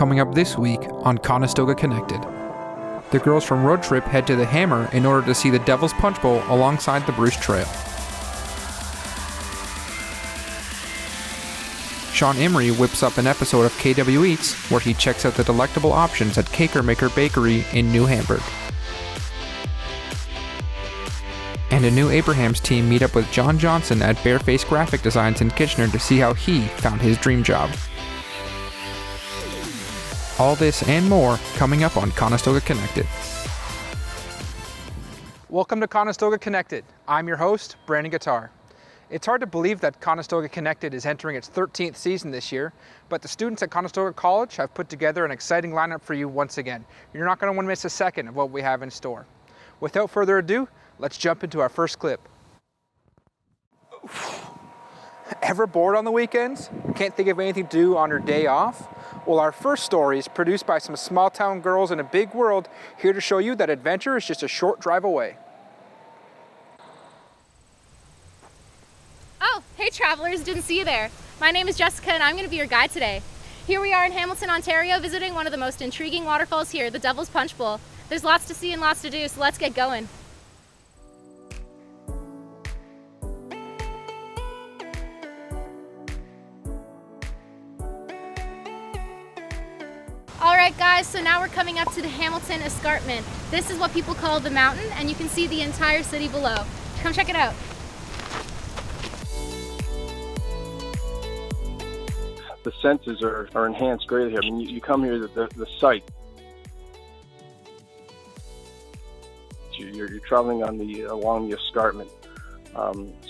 coming up this week on Conestoga Connected. The girls from Road Trip head to the Hammer in order to see the Devil's Punch Bowl alongside the Bruce Trail. Sean Emery whips up an episode of KW Eats where he checks out the delectable options at Caker Maker Bakery in New Hamburg. And a new Abrahams team meet up with John Johnson at Bareface Graphic Designs in Kitchener to see how he found his dream job. All this and more coming up on Conestoga Connected. Welcome to Conestoga Connected. I'm your host, Brandon Guitar. It's hard to believe that Conestoga Connected is entering its 13th season this year, but the students at Conestoga College have put together an exciting lineup for you once again. You're not going to want to miss a second of what we have in store. Without further ado, let's jump into our first clip. Ever bored on the weekends? Can't think of anything to do on your day off? Well, our first story is produced by some small town girls in a big world, here to show you that adventure is just a short drive away. Oh, hey travelers, didn't see you there. My name is Jessica and I'm going to be your guide today. Here we are in Hamilton, Ontario, visiting one of the most intriguing waterfalls here, the Devil's Punch Bowl. There's lots to see and lots to do, so let's get going. Alright guys, so now we're coming up to the Hamilton Escarpment. This is what people call the mountain, and you can see the entire city below. Come check it out. The senses are enhanced greatly here. I mean, you come here, the sight. You're traveling on along the escarpment.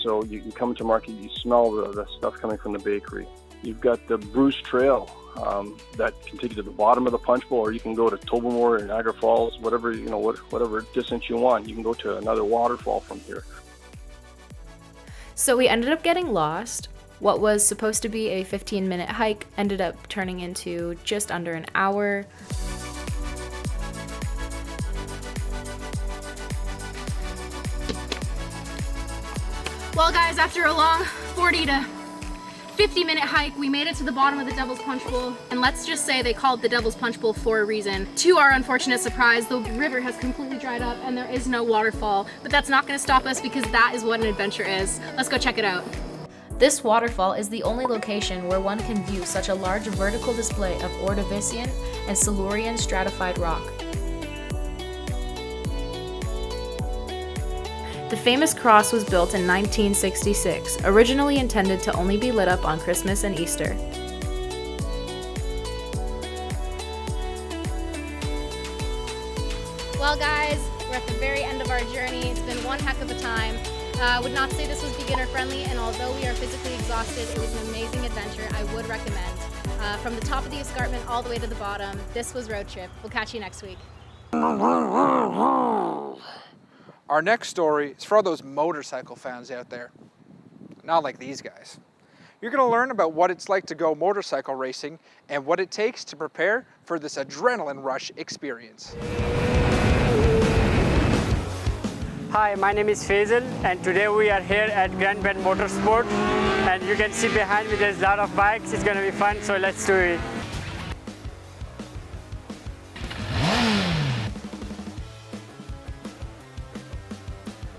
So you come to market, you smell the stuff coming from the bakery. You've got the Bruce Trail that can take you to the bottom of the punch bowl, or you can go to Tobermory or Niagara Falls, whatever distance you want. You can go to another waterfall from here. So we ended up getting lost. What was supposed to be a 15-minute hike ended up turning into just under an hour. Well guys, after a long 40 to 50-minute hike, we made it to the bottom of the Devil's Punch Bowl, and let's just say they called it the Devil's Punch Bowl for a reason. To our unfortunate surprise, the river has completely dried up and there is no waterfall, but that's not going to stop us because that is what an adventure is. Let's go check it out. This waterfall is the only location where one can view such a large vertical display of Ordovician and Silurian stratified rock. The famous cross was built in 1966, originally intended to only be lit up on Christmas and Easter. Well guys, we're at the very end of our journey. It's been one heck of a time. I would not say this was beginner friendly, and although we are physically exhausted, it was an amazing adventure I would recommend. From the top of the escarpment all the way to the bottom, this was Road Trip. We'll catch you next week. Our next story is for all those motorcycle fans out there. Not like these guys. You're going to learn about what it's like to go motorcycle racing and what it takes to prepare for this adrenaline rush experience. Hi, my name is Faisal, and today we are here at Grand Bend Motorsport, and you can see behind me there's a lot of bikes. It's going to be fun, so let's do it.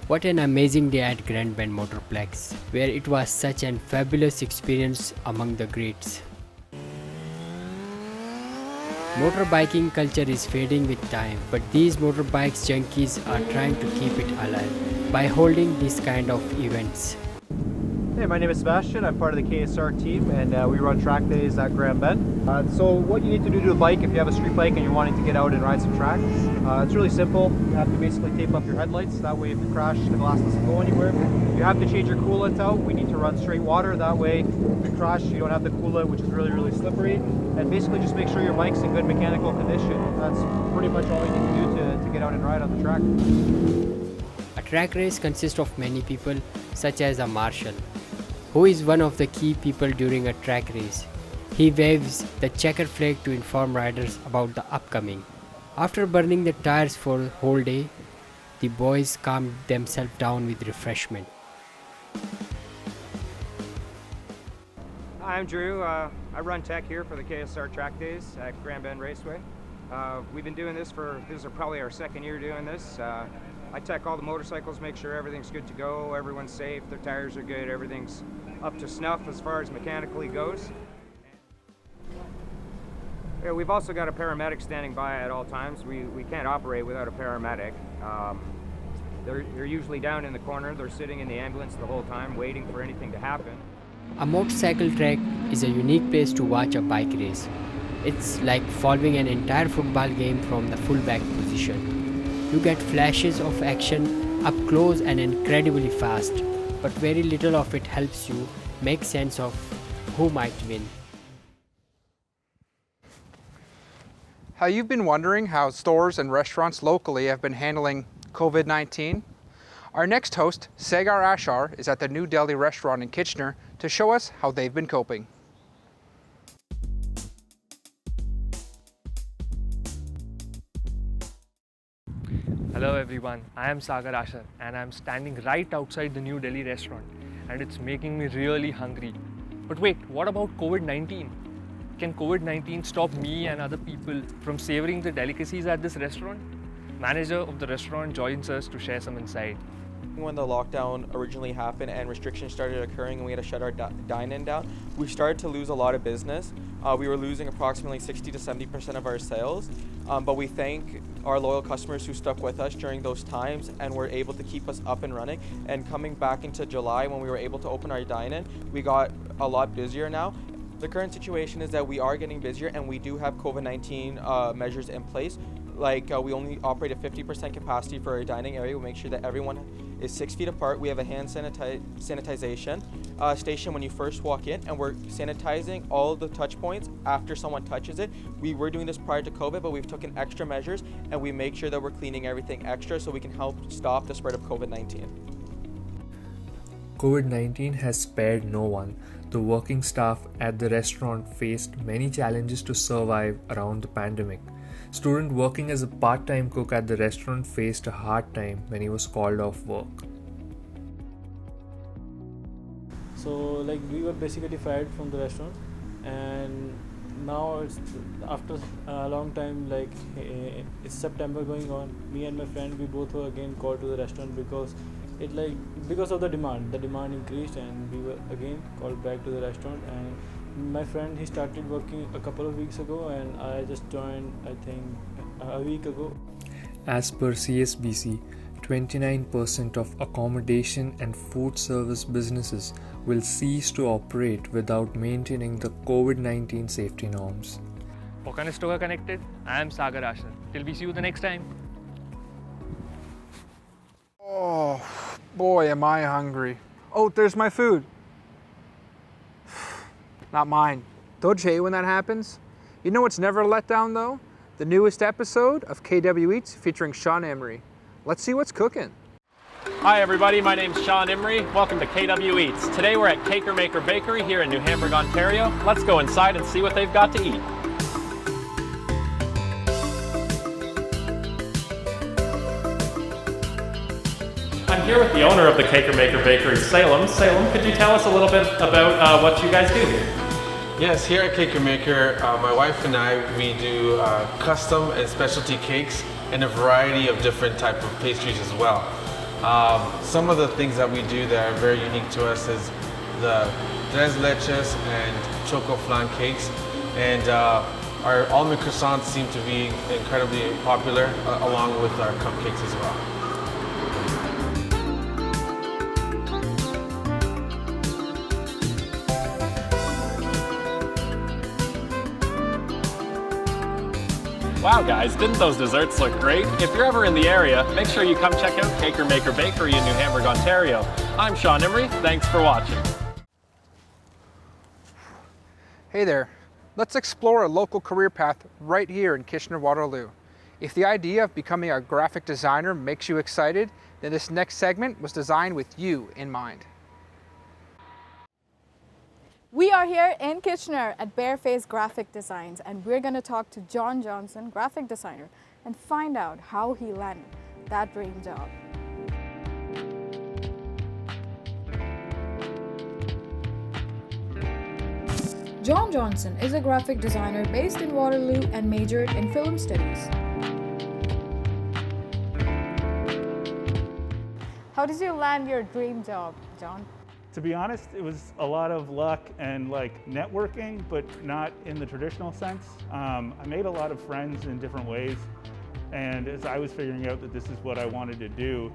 What an amazing day at Grand Bend Motorplex, where it was such an fabulous experience among the greats. Motorbiking culture is fading with time, but these motorbikes junkies are trying to keep it alive by holding these kind of events. Hey, my name is Sebastian. I'm part of the KSR team, and we run track days at Grand Bend. So what you need to do to a bike, if you have a street bike and you're wanting to get out and ride some track, it's really simple. You have to basically tape up your headlights. That way if you crash, the glass doesn't go anywhere. You have to change your coolant out. We need to run straight water. That way if you crash, you don't have the coolant, which is really slippery. And basically just make sure your bike's in good mechanical condition. That's pretty much all you need to do to get out and ride on the track. A track race consists of many people, such as a marshal, who is one of the key people during a track race. He waves the checker flag to inform riders about the upcoming. After burning the tires for the whole day, the boys calm themselves down with refreshment. I'm Drew. I run tech here for the KSR track days at Grand Bend Raceway. We've been doing this is probably our second year doing this. I tech all the motorcycles, make sure everything's good to go, everyone's safe, their tires are good, everything's up to snuff as far as mechanically goes. Yeah, we've also got a paramedic standing by at all times. We can't operate without a paramedic. They're usually down in the corner, they're sitting in the ambulance the whole time waiting for anything to happen. A motorcycle track is a unique place to watch a bike race. It's like following an entire football game from the fullback position. You get flashes of action up close and incredibly fast, but very little of it helps you make sense of who might win. Have you been wondering how stores and restaurants locally have been handling COVID-19? Our next host, Sagar Ashar, is at the New Delhi restaurant in Kitchener to show us how they've been coping. Hello everyone, I am Sagar Ashar and I am standing right outside the New Delhi restaurant and it's making me really hungry. But wait, what about COVID-19? Can COVID-19 stop me and other people from savoring the delicacies at this restaurant? Manager of the restaurant joins us to share some insight. When the lockdown originally happened and restrictions started occurring and we had to shut our dine-in down, we started to lose a lot of business. We were losing approximately 60 to 70% of our sales, but we thank our loyal customers who stuck with us during those times and were able to keep us up and running. And coming back into July, when we were able to open our dine-in, we got a lot busier now. The current situation is that we are getting busier and we do have COVID-19 measures in place. Like we only operate at 50% capacity for our dining area. We make sure that everyone is 6 feet apart. We have a hand sanitization station when you first walk in, and we're sanitizing all of the touch points after someone touches it. We were doing this prior to COVID, but we've taken extra measures and we make sure that we're cleaning everything extra so we can help stop the spread of COVID-19. COVID-19 has spared no one. The working staff at the restaurant faced many challenges to survive around the pandemic. Student working as a part-time cook at the restaurant faced a hard time when he was called off work. So like we were basically fired from the restaurant, and now it's after a long time, like it's September going on. Me and my friend, we both were again called to the restaurant because because of the demand increased, and we were again called back to the restaurant. And my friend, he started working a couple of weeks ago and I just joined I think a week ago. As per CSBC, 29% of accommodation and food service businesses will cease to operate without maintaining the COVID-19 safety norms. For Conestoga Connected, I am Sagar Ashar. Till we see you the next time. Oh, boy, am I hungry. Oh, there's my food. Not mine. Don't you hate when that happens? You know what's never a letdown though? The newest episode of KW Eats featuring Sean Emery. Let's see what's cooking. Hi everybody, my name's Sean Emery. Welcome to KW Eats. Today we're at Caker Maker Bakery here in New Hamburg, Ontario. Let's go inside and see what they've got to eat. I'm here with the owner of the Caker Maker Bakery, Salem. Salem, could you tell us a little bit about what you guys do here? Yes, here at Caker Maker, my wife and I, we do custom and specialty cakes and a variety of different type of pastries as well. Some of the things that we do that are very unique to us is the tres leches and choco flan cakes, and our almond croissants seem to be incredibly popular along with our cupcakes as well. Wow guys, didn't those desserts look great? If you're ever in the area, make sure you come check out Caker Maker Bakery in New Hamburg, Ontario. I'm Sean Emery, thanks for watching. Hey there, let's explore a local career path right here in Kitchener-Waterloo. If the idea of becoming a graphic designer makes you excited, then this next segment was designed with you in mind. We are here in Kitchener at Bareface Graphic Designs, and we're going to talk to John Johnson, graphic designer, and find out how he landed that dream job. John Johnson is a graphic designer based in Waterloo and majored in film studies. How did you land your dream job, John? To be honest, it was a lot of luck and like networking, but not in the traditional sense. I made a lot of friends in different ways, and as I was figuring out that this is what I wanted to do,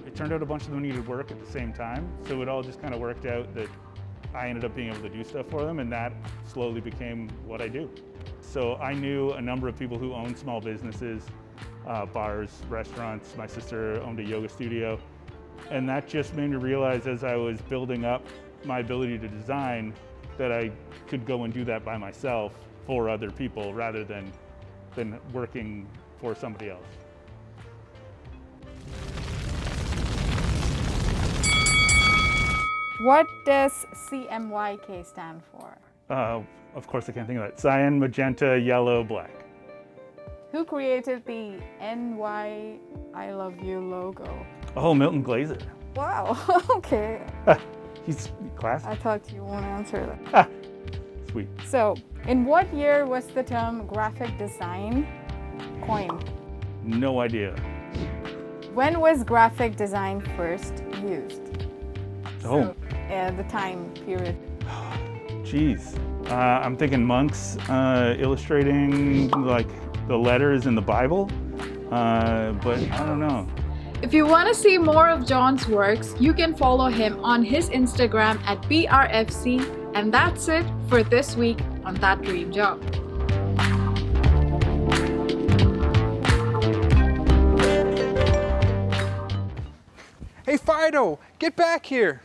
it turned out a bunch of them needed work at the same time, so it all just kind of worked out that I ended up being able to do stuff for them, and that slowly became what I do. So I knew a number of people who owned small businesses, bars, restaurants. My sister owned a yoga studio. And that just made me realize as I was building up my ability to design that I could go and do that by myself for other people rather than working for somebody else. What does CMYK stand for? Of course I can't think of that. Cyan, magenta, yellow, black. Who created the NY I Love You logo? Oh, Milton Glaser. Wow, okay. He's classic. I thought you won't answer that. Sweet. So, in what year was the term graphic design coined? No idea. When was graphic design first used? Oh. The time period. Geez. I'm thinking monks illustrating like the letters in the Bible, but I don't know. If you want to see more of John's works, you can follow him on his Instagram at BRFC. And that's it for this week on That Dream Job. Hey Fido, get back here!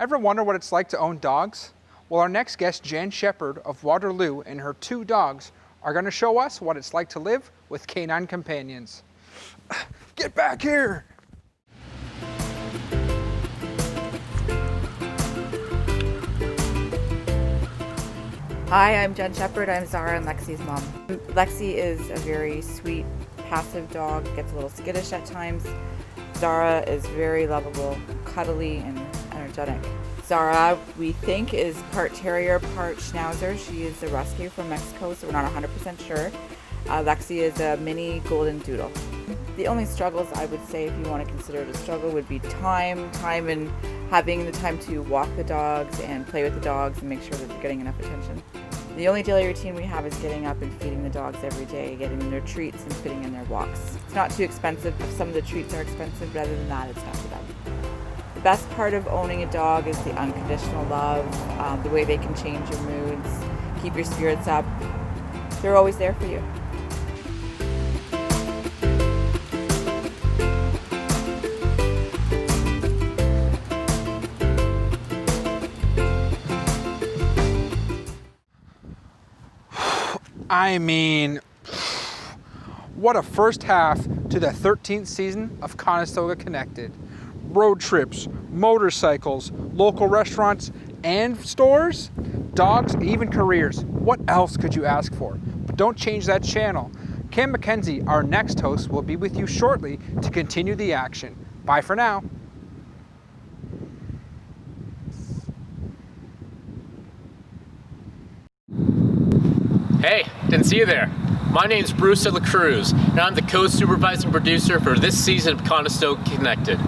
Ever wonder what it's like to own dogs? Well, our next guest, Jan Shepard of Waterloo, and her 2 dogs are going to show us what it's like to live with canine companions. Get back here! Hi, I'm Jen Shepard. I'm Zara and Lexi's mom. Lexi is a very sweet, passive dog, gets a little skittish at times. Zara is very lovable, cuddly, and energetic. Zara, we think, is part terrier, part schnauzer. She is a rescue from Mexico, so we're not 100% sure. Lexi is a mini golden doodle. The only struggles I would say, if you want to consider it a struggle, would be time and having the time to walk the dogs and play with the dogs and make sure that they're getting enough attention. The only daily routine we have is getting up and feeding the dogs every day, getting them their treats and fitting in their walks. It's not too expensive. Some of the treats are expensive, but other than that, it's not too bad. The best part of owning a dog is the unconditional love, the way they can change your moods, keep your spirits up. They're always there for you. I mean, what a first half to the 13th season of Conestoga Connected. Road trips, motorcycles, local restaurants and stores, dogs, even careers. What else could you ask for? But don't change that channel. Cam McKenzie, our next host, will be with you shortly to continue the action. Bye for now. Hey, didn't see you there. My name's Bruce de la Cruz, and I'm the co-supervising producer for this season of Conestoga Connected.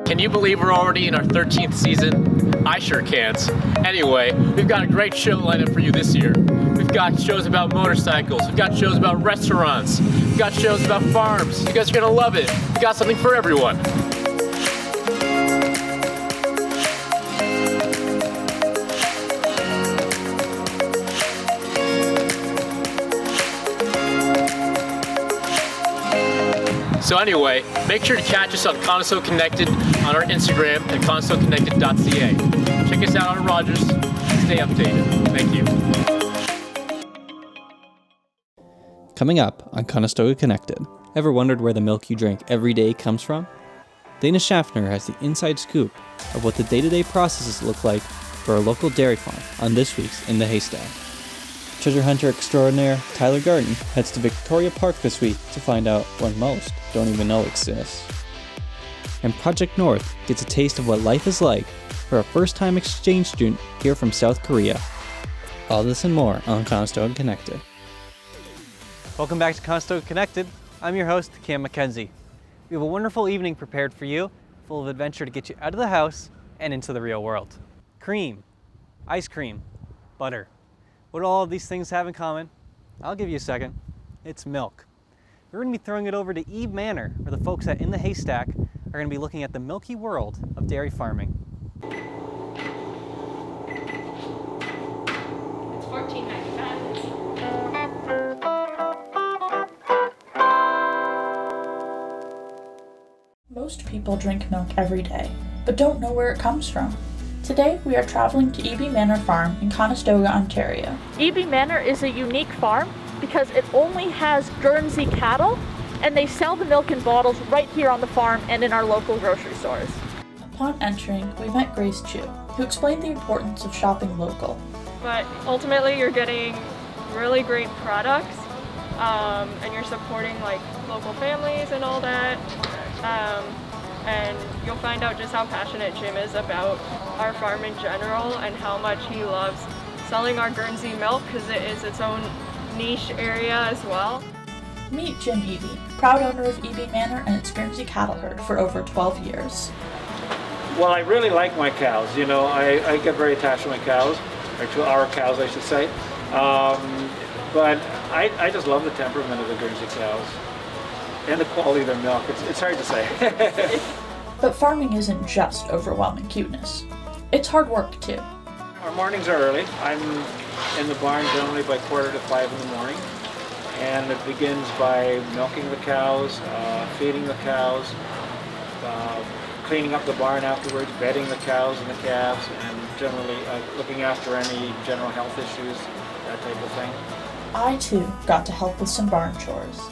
Can you believe we're already in our 13th season? I sure can't. Anyway, we've got a great show lined up for you this year. We've got shows about motorcycles, we've got shows about restaurants, we've got shows about farms. You guys are gonna love it. We've got something for everyone. So anyway, make sure to catch us on Conestoga Connected on our Instagram at conestogaconnected.ca. Check us out on Rogers. Stay updated. Thank you. Coming up on Conestoga Connected. Ever wondered where the milk you drink every day comes from? Dana Schaffner has the inside scoop of what the day-to-day processes look like for a local dairy farm on this week's In the Haystack. Treasure hunter extraordinaire Tyler Garden heads to Victoria Park this week to find out what most don't even know exists. and Project North gets a taste of what life is like for a first-time exchange student here from South Korea. All this and more on Conestoga Connected. Welcome back to Conestoga Connected. I'm your host, Cam McKenzie. We have a wonderful evening prepared for you, full of adventure to get you out of the house and into the real world. Cream, ice cream, butter. What do all of these things have in common? I'll give you a second. It's milk. We're going to be throwing it over to Eve Manor, where the folks at In the Haystack are going to be looking at the milky world of dairy farming. It's $14.95. Most people drink milk every day, but don't know where it comes from. Today, we are traveling to Eby Manor Farm in Conestoga, Ontario. Eby Manor is a unique farm because it only has Guernsey cattle, and they sell the milk in bottles right here on the farm and in our local grocery stores. Upon entering, we met Grace Chu, who explained the importance of shopping local. But ultimately, you're getting really great products, and you're supporting like local families and all that. And you'll find out just how passionate Jim is about our farm in general and how much he loves selling our Guernsey milk because it is its own niche area as well. Meet Jim Eby, proud owner of Eby Manor and its Guernsey cattle herd for over 12 years. Well, I really like my cows. You know, I get very attached to my cows, or to our cows, I should say. But I just love the temperament of the Guernsey cows and the quality of their milk. It's hard to say. But farming isn't just overwhelming cuteness. It's hard work, too. Our mornings are early. I'm in the barn generally by 4:45 in the morning. And it begins by milking the cows, feeding the cows, cleaning up the barn afterwards, bedding the cows and the calves, and generally looking after any general health issues, that type of thing. I, too, got to help with some barn chores.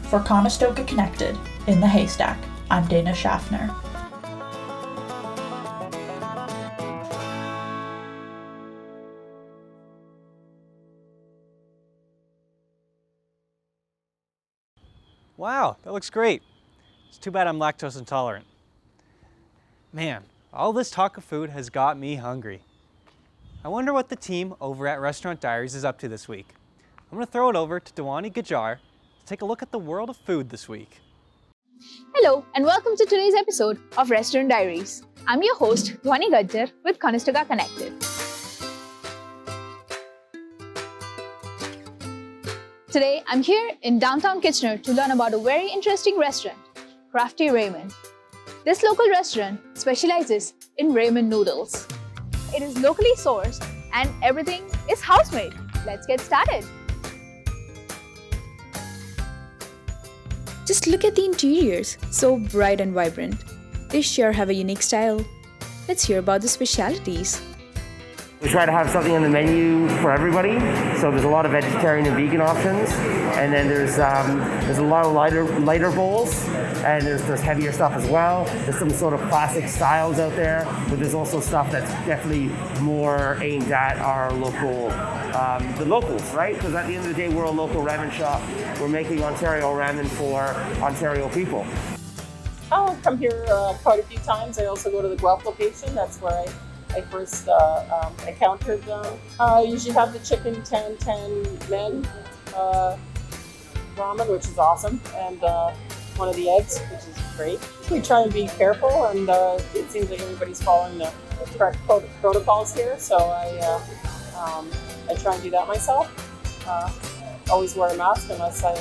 For Conestoga Connected, In the Haystack, I'm Dana Schaffner. Wow, that looks great. It's too bad I'm lactose intolerant. Man, all this talk of food has got me hungry. I wonder what the team over at Restaurant Diaries is up to this week. I'm going to throw it over to Dewani Gajar to take a look at the world of food this week. Hello and welcome to today's episode of Restaurant Diaries. I'm your host, Dewani Gajar with Conestoga Connected. Today, I'm here in downtown Kitchener to learn about a very interesting restaurant, Crafty Ramen. This local restaurant specializes in ramen noodles. It is locally sourced and everything is house-made. Let's get started. Just look at the interiors, so bright and vibrant. They sure have a unique style. Let's hear about the specialities. We try to have something on the menu for everybody, so there's a lot of vegetarian and vegan options, and then there's a lot of lighter bowls, and there's heavier stuff as well. There's some sort of classic styles out there, but there's also stuff that's definitely more aimed at our local, the locals, right? Because at the end of the day, we're a local ramen shop. We're making Ontario ramen for Ontario people. I'll come here quite a few times. I also go to the Guelph location. That's where I first encountered them. I usually have the chicken tan men ramen, which is awesome, and one of the eggs, which is great. We try and be careful, and it seems like everybody's following the correct protocols here, so I try and do that myself. Always wear a mask unless I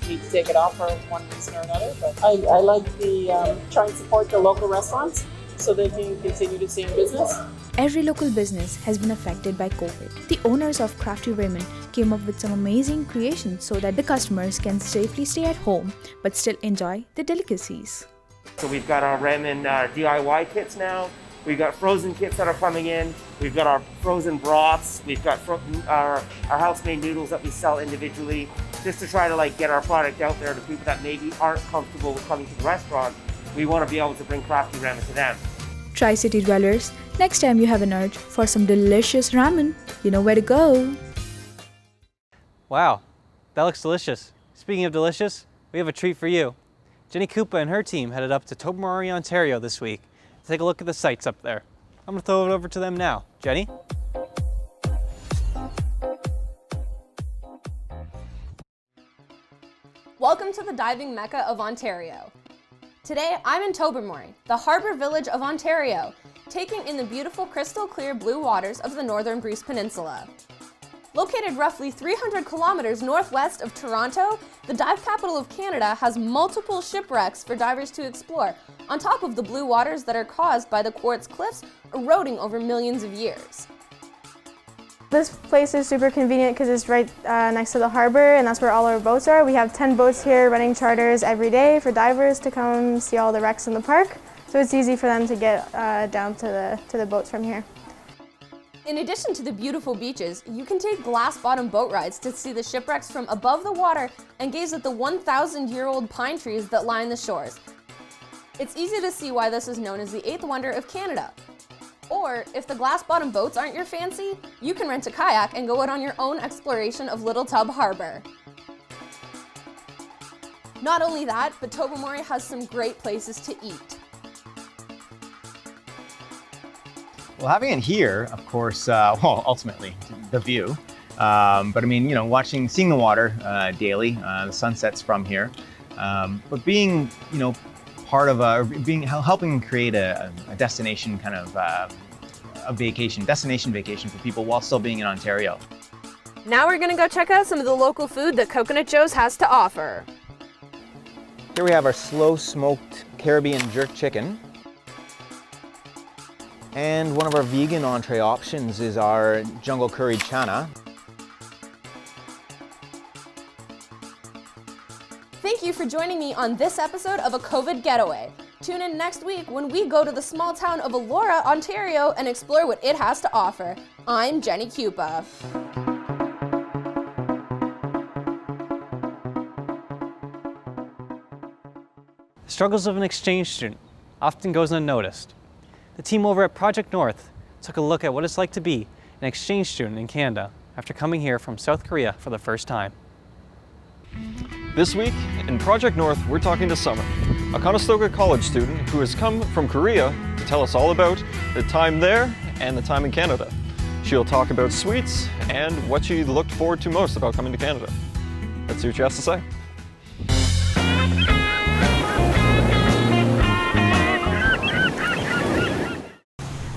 need to take it off for one reason or another, but I like the try and support the local restaurants so they can continue to stay in business. Every local business has been affected by COVID. The owners of Crafty Ramen came up with some amazing creations so that the customers can safely stay at home but still enjoy the delicacies. So we've got our ramen DIY kits now. We've got frozen kits that are coming in. We've got our frozen broths. We've got our house-made noodles that we sell individually. just to try to like get our product out there to people that maybe aren't comfortable with coming to the restaurant. We want to be able to bring crafty ramen to them. Tri-City dwellers, next time you have an urge for some delicious ramen, you know where to go. Wow, that looks delicious. Speaking of delicious, we have a treat for you. Jenny Koopa and her team headed up to Tobermory, Ontario this week to take a look at the sights up there. I'm going to throw it over to them now. Jenny? Welcome to the diving mecca of Ontario. Today, I'm in Tobermory, the harbour village of Ontario, taking in the beautiful crystal clear blue waters of the northern Bruce Peninsula. Located roughly 300 kilometers northwest of Toronto, the dive capital of Canada has multiple shipwrecks for divers to explore, on top of the blue waters that are caused by the quartz cliffs eroding over millions of years. This place is super convenient because it's right next to the harbor, and that's where all our boats are. We have 10 boats here running charters every day for divers to come see all the wrecks in the park. So it's easy for them to get down to the boats from here. In addition to the beautiful beaches, you can take glass-bottom boat rides to see the shipwrecks from above the water and gaze at the 1,000-year-old pine trees that line the shores. It's easy to see why this is known as the 8th wonder of Canada. Or, if the glass-bottom boats aren't your fancy, you can rent a kayak and go out on your own exploration of Little Tub Harbor. Not only that, but Tobermory has some great places to eat. Well, having it here, of course, well, ultimately, the view. But I mean, you know, seeing the water daily, the sunsets from here. But being, you know, part of helping create a destination kind of destination vacation for people while still being in Ontario. Now we're gonna go check out some of the local food that Coconut Joe's has to offer. Here we have our slow smoked Caribbean jerk chicken. And one of our vegan entree options is our jungle curry chana. Thank you for joining me on this episode of A COVID Getaway. Tune in next week when we go to the small town of Elora, Ontario and explore what it has to offer. I'm Jenny Koopa. The struggles of an exchange student often goes unnoticed. The team over at Project North took a look at what it's like to be an exchange student in Canada after coming here from South Korea for the first time. This week, in Project North, we're talking to Summer, a Conestoga College student who has come from Korea to tell us all about the time there and the time in Canada. She'll talk about sweets and what she looked forward to most about coming to Canada. Let's see what she has to say.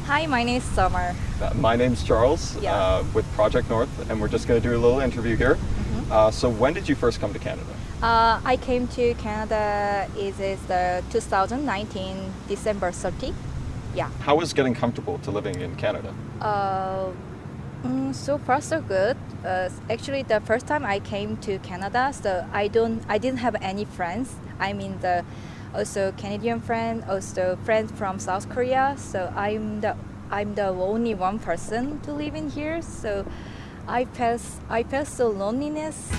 Hi, my name is Summer. My name's Charles with Project North, and we're just going to do a little interview here. So when did you first come to Canada? I came to Canada is the 2019 December 30. Yeah. How was getting comfortable to living in Canada? So far so good. Actually, the first time I came to Canada, so I didn't have any friends. I mean also Canadian friend, also friends from South Korea. So I'm the only one person to live in here. So I felt so loneliness.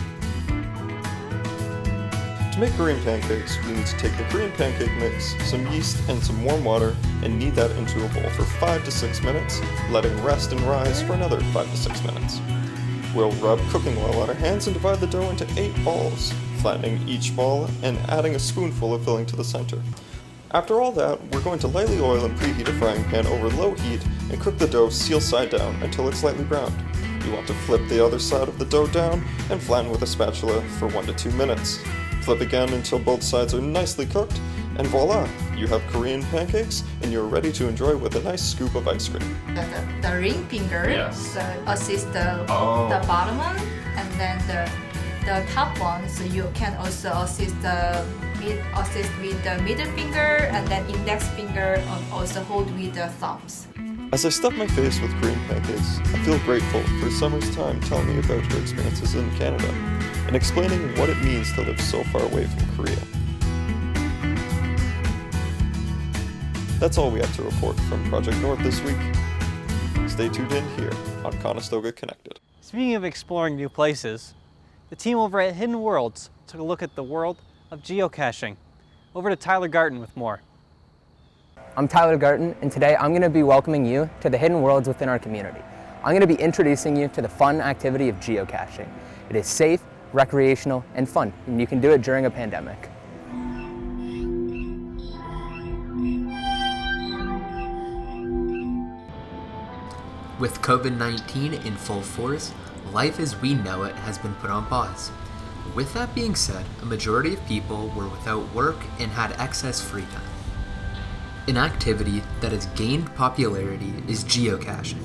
To make Korean pancakes, we need to take the Korean pancake mix, some yeast, and some warm water, and knead that into a bowl for 5 to 6 minutes, letting rest and rise for another 5 to 6 minutes. We'll rub cooking oil on our hands and divide the dough into 8 balls, flattening each ball and adding a spoonful of filling to the center. After all that, we're going to lightly oil and preheat a frying pan over low heat and cook the dough seal side down until it's slightly browned. You want to flip the other side of the dough down and flatten with a spatula for 1 to 2 minutes. Flip again until both sides are nicely cooked, and voila! You have Korean pancakes and you're ready to enjoy with a nice scoop of ice cream. The ring finger so assist the bottom one, and then the top one, so you can also assist with the middle finger, and then index finger, and also hold with the thumbs. As I stuff my face with Korean pancakes, I feel grateful for Summer's time telling me about her experiences in Canada and explaining what it means to live so far away from Korea. That's all we have to report from Project North this week. Stay tuned in here on Conestoga Connected. Speaking of exploring new places, the team over at Hidden Worlds took a look at the world of geocaching. Over to Tyler Garton with more. I'm Tyler Garton, and today I'm going to be welcoming you to the hidden worlds within our community. I'm going to be introducing you to the fun activity of geocaching. It is safe, recreational, and fun, and you can do it during a pandemic. With COVID-19 in full force, life as we know it has been put on pause. With that being said, a majority of people were without work and had excess free time. An activity that has gained popularity is geocaching.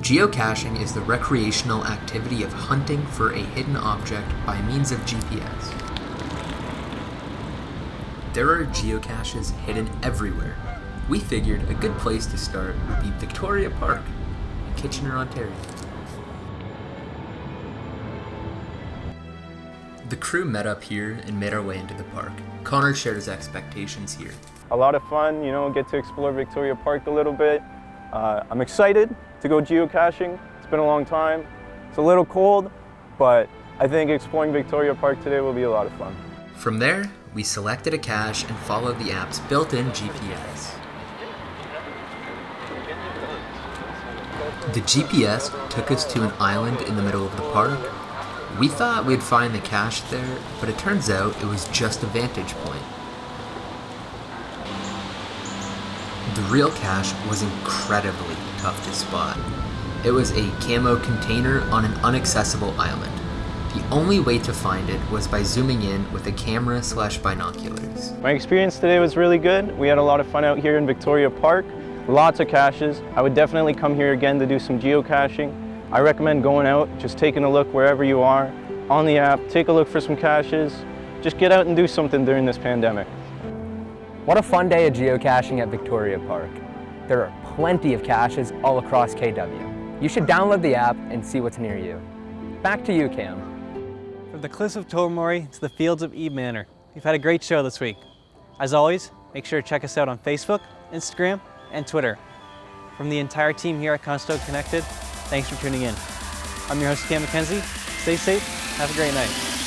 Geocaching is the recreational activity of hunting for a hidden object by means of GPS. There are geocaches hidden everywhere. We figured a good place to start would be Victoria Park in Kitchener, Ontario. The crew met up here and made our way into the park. Connor shared his expectations here. A lot of fun, get to explore Victoria Park a little bit. I'm excited to go geocaching. It's been a long time. It's a little cold, but I think exploring Victoria Park today will be a lot of fun. From there, we selected a cache and followed the app's built-in GPS. The GPS took us to an island in the middle of the park. We thought we'd find the cache there, but it turns out it was just a vantage point. The real cache was incredibly tough to spot. It was a camo container on an inaccessible island. The only way to find it was by zooming in with a camera/binoculars. My experience today was really good. We had a lot of fun out here in Victoria Park. Lots of caches. I would definitely come here again to do some geocaching. I recommend going out, just taking a look wherever you are, on the app, take a look for some caches. Just get out and do something during this pandemic. What a fun day of geocaching at Victoria Park. There are plenty of caches all across KW. You should download the app and see what's near you. Back to you, Cam. From the cliffs of Tobermory to the fields of Eve Manor, we've had a great show this week. As always, make sure to check us out on Facebook, Instagram, and Twitter. From the entire team here at Conestoga Connected, thanks for tuning in. I'm your host, Cam McKenzie. Stay safe, have a great night.